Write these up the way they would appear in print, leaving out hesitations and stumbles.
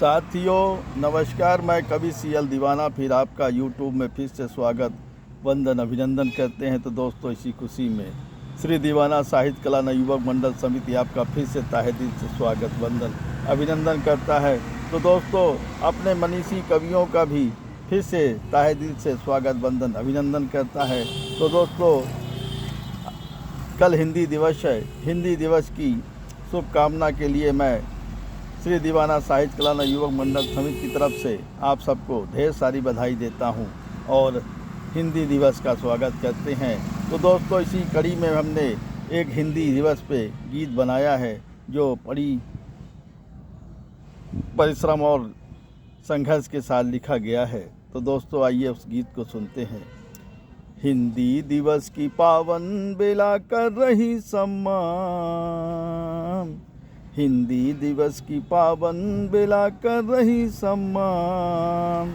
साथियों नमस्कार, मैं कवि सीएल दीवाना फिर आपका यूट्यूब में फिर से स्वागत वंदन अभिनंदन करते हैं। तो दोस्तों, इसी खुशी में श्री दीवाना साहित्य कला नवयुवक मंडल समिति आपका फिर से ताहे दिल से स्वागत वंदन अभिनंदन करता है। तो दोस्तों, अपने मनीषी कवियों का भी फिर से ताहे दिल से स्वागत वंदन अभिनंदन करता है। तो दोस्तों, कल हिंदी दिवस है। हिंदी दिवस की शुभकामना के लिए मैं श्री दीवाना साहित्य कला नवयुवक मंडल समिति की तरफ से आप सबको ढेर सारी बधाई देता हूं और हिंदी दिवस का स्वागत करते हैं। तो दोस्तों, इसी कड़ी में हमने एक हिंदी दिवस पे गीत बनाया है जो बड़ी परिश्रम और संघर्ष के साथ लिखा गया है। तो दोस्तों, आइए उस गीत को सुनते हैं। हिंदी दिवस की पावन बेला कर रही सम्मान, हिंदी दिवस की पावन बेला कर रही सम्मान,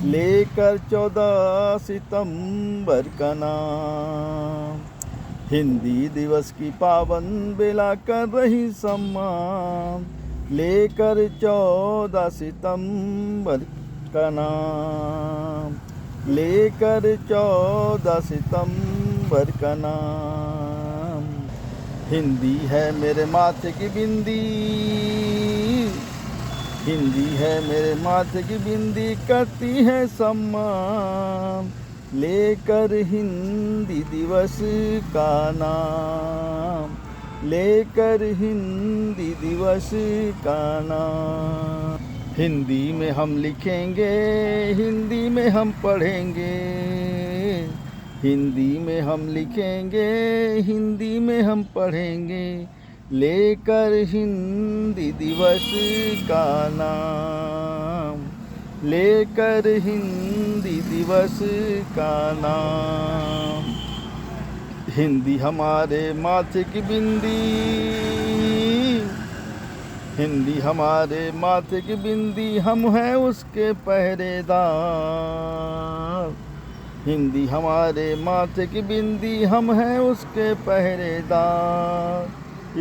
लेकर 14 सितंबर का नाम। हिंदी दिवस की पावन बेला कर रही सम्मान, लेकर 14 सितंबर का नाम, लेकर 14 सितंबर का नाम। हिंदी है मेरे माथे की बिंदी, हिंदी है मेरे माथे की बिंदी, करती है सम्मान, लेकर हिंदी दिवस का नाम, लेकर हिंदी दिवस का नाम। हिंदी में हम लिखेंगे, हिंदी में हम पढ़ेंगे, हिंदी में हम लिखेंगे, हिंदी में हम पढ़ेंगे, लेकर हिंदी दिवस का नाम, लेकर हिंदी दिवस का नाम। हिंदी हमारे माथे की बिंदी, हिंदी हमारे माथे की बिंदी, हम हैं उसके पहरेदार। हिंदी हमारे माथे की बिंदी, हम हैं उसके पहरेदार।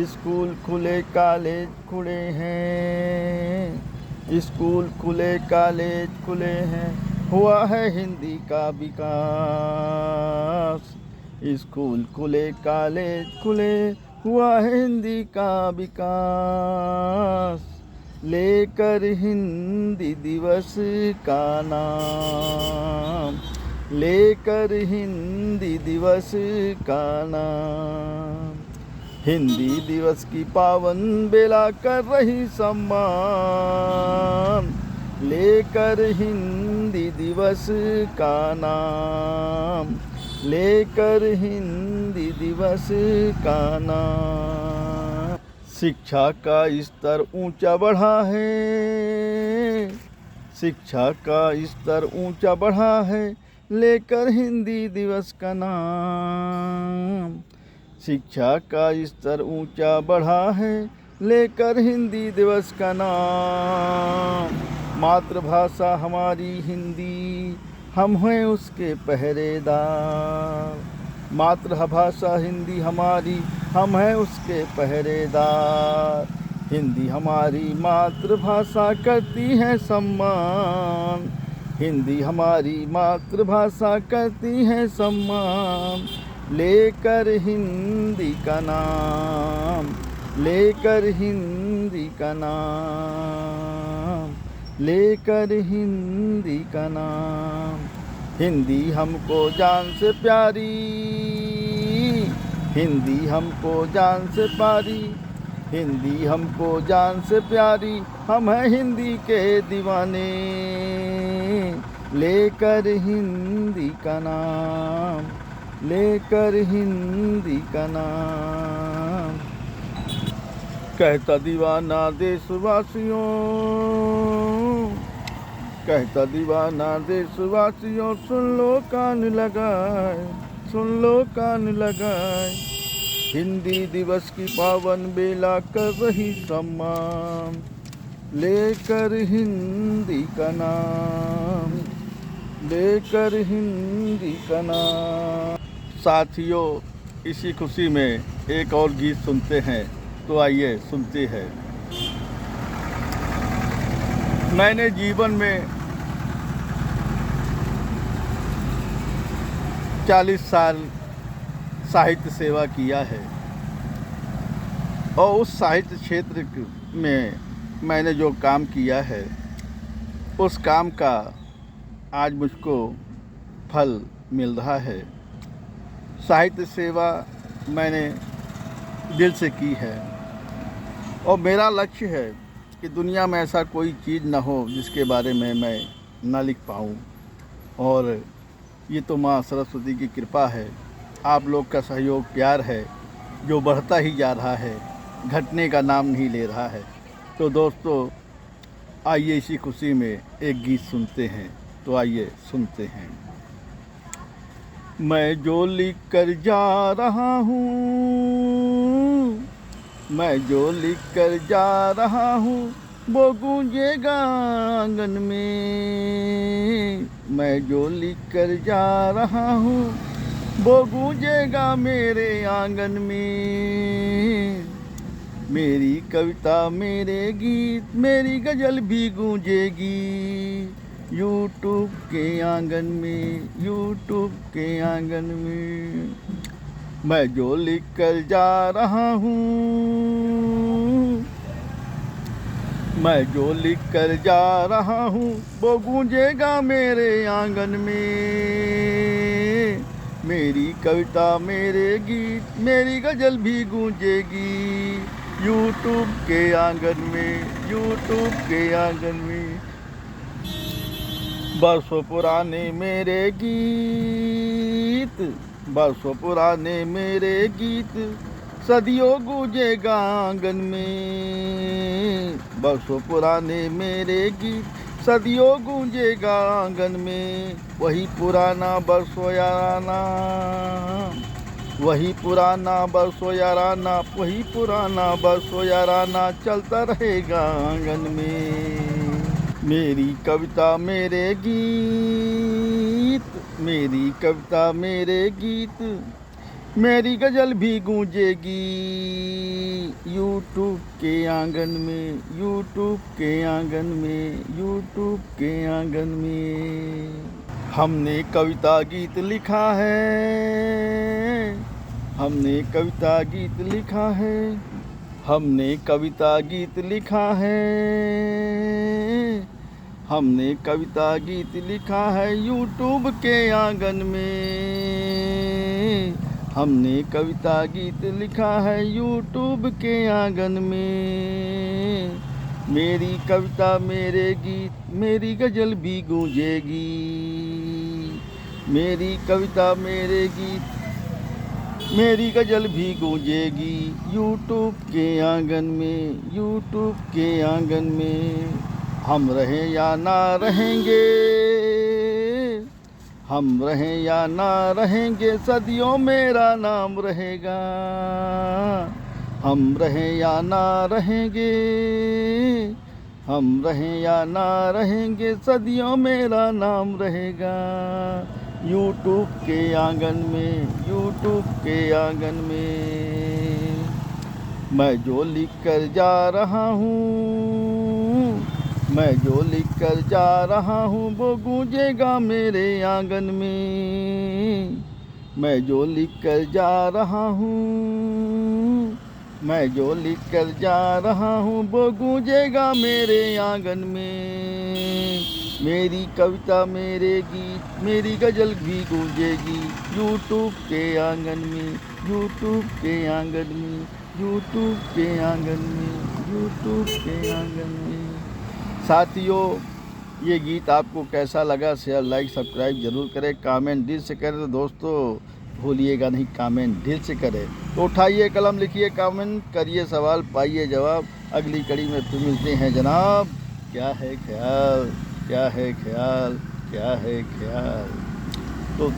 स्कूल खुले कॉलेज खुले हैं, स्कूल खुले कॉलेज खुले हैं, हुआ है हिंदी का विकास। स्कूल खुले कॉलेज खुले, हुआ है हिंदी का विकास, लेकर हिंदी दिवस का नाम, लेकर हिंदी दिवस का नाम। हिंदी दिवस की पावन बेला कर रही सम्मान, लेकर हिंदी दिवस का नाम, लेकर हिंदी दिवस का नाम। शिक्षा का स्तर ऊंचा बढ़ा है, शिक्षा का स्तर ऊंचा बढ़ा है, लेकर हिंदी दिवस का नाम। शिक्षा का स्तर ऊंचा बढ़ा है, लेकर हिंदी दिवस का नाम। मातृभाषा हमारी हिंदी, हम हैं उसके पहरेदार। मातृभाषा हिंदी हमारी, हम हैं उसके पहरेदार। हिंदी हमारी मातृभाषा करती है सम्मान, हिंदी हमारी मातृभाषा करती है सम्मान, लेकर हिंदी का नाम, लेकर हिंदी का नाम, लेकर हिंदी का नाम। हिंदी हमको जान से प्यारी, हिंदी हमको जान से प्यारी, हिंदी हमको जान से प्यारी, हम हैं हिंदी के दीवाने, लेकर हिंदी का नाम, लेकर हिंदी का नाम। कहता दीवाना देशवासियों, कहता दीवाना देशवासियों, सुन लो कान लगाए, सुन लो कान लगाए। हिंदी दिवस की पावन बेला कर रही सम्मान, लेकर हिंदी का नाम, लेकर हिंदी का नाम। साथियों, इसी खुशी में एक और गीत सुनते हैं। तो आइए सुनते हैं। मैंने जीवन में 40 साल साहित्य सेवा किया है और उस साहित्य क्षेत्र में मैंने जो काम किया है उस काम का आज मुझको फल मिल रहा है। साहित्य सेवा मैंने दिल से की है और मेरा लक्ष्य है कि दुनिया में ऐसा कोई चीज़ न हो जिसके बारे में मैं न लिख पाऊँ। और ये तो माँ सरस्वती की कृपा है, आप लोग का सहयोग प्यार है जो बढ़ता ही जा रहा है, घटने का नाम नहीं ले रहा है। तो दोस्तों आइए इसी खुशी में एक गीत सुनते हैं। तो आइए सुनते हैं। मैं जो लिख कर जा रहा हूँ, मैं जो लिख कर जा रहा हूँ वो गूंजेगा आंगन में। मैं जो लिख कर जा रहा हूँ वो गूंजेगा मेरे आंगन में। मेरी कविता मेरे गीत मेरी गज़ल भी गूंजेगी यूट्यूब के आंगन में, यूट्यूब के आंगन में। मैं जो लिख कर जा रहा हूँ, मैं जो लिख कर जा रहा हूँ वो गूंजेगा मेरे आंगन में। मेरी कविता मेरे गीत मेरी गज़ल भी गूंजेगी यूट्यूब के आंगन में, यूट्यूब के आंगन में। बरसों पुराने मेरे गीत, बरसों पुराने मेरे गीत सदियों गूंजेगा आंगन में। बरसों पुराने मेरे गीत सदियों गूंजेगा आंगन में। वही पुराना बरसों याराना, वही पुराना बरसों याराना, वही पुराना बरसों याराना चलता रहेगा आंगन में। मेरी कविता मेरे गीत, मेरी कविता मेरे गीत मेरी गज़ल भी गूंजेगी यूट्यूब के आंगन में, यूट्यूब के आंगन में, यूट्यूब के आंगन में। हमने कविता गीत लिखा है, हमने कविता गीत लिखा है, हमने कविता गीत लिखा है, हमने कविता गीत लिखा है यूट्यूब के आंगन में। हमने कविता गीत लिखा है यूट्यूब के आंगन में। मेरी कविता मेरे गीत मेरी गज़ल भी गूंजेगी। मेरी कविता मेरे गीत मेरी गज़ल भी गूंजेगी यूट्यूब के आंगन में, यूट्यूब के आंगन में। हम रहें या ना रहेंगे, हम रहें या ना रहेंगे सदियों मेरा नाम रहेगा। हम रहें या ना रहेंगे, हम रहें या ना रहेंगे सदियों मेरा नाम रहेगा यूट्यूब के आंगन में, यूट्यूब के आंगन में। मैं जो लिख कर जा रहा हूँ, मैं जो लिख कर जा रहा हूँ वो गूंजेगा मेरे आंगन में। मैं जो लिख कर जा रहा हूँ, मैं जो लिख कर जा रहा हूँ वो गूंजेगा मेरे आंगन में। मेरी कविता मेरे गीत मेरी गज़ल भी गूंजेगी यूट्यूब के आंगन में, यूट्यूब के आंगन में, यूट्यूब के आंगन में, यूट्यूब के आंगन में। साथियों ये गीत आपको कैसा लगा शेयर लाइक सब्सक्राइब जरूर करें, कमेंट दिल से करें। तो दोस्तों भूलिएगा नहीं कमेंट दिल से करें। तो उठाइए कलम लिखिए कमेंट करिए सवाल पाइए जवाब। अगली कड़ी में फिर मिलते हैं जनाब। क्या है ख्याल, क्या है ख्याल, क्या है ख्याल। तो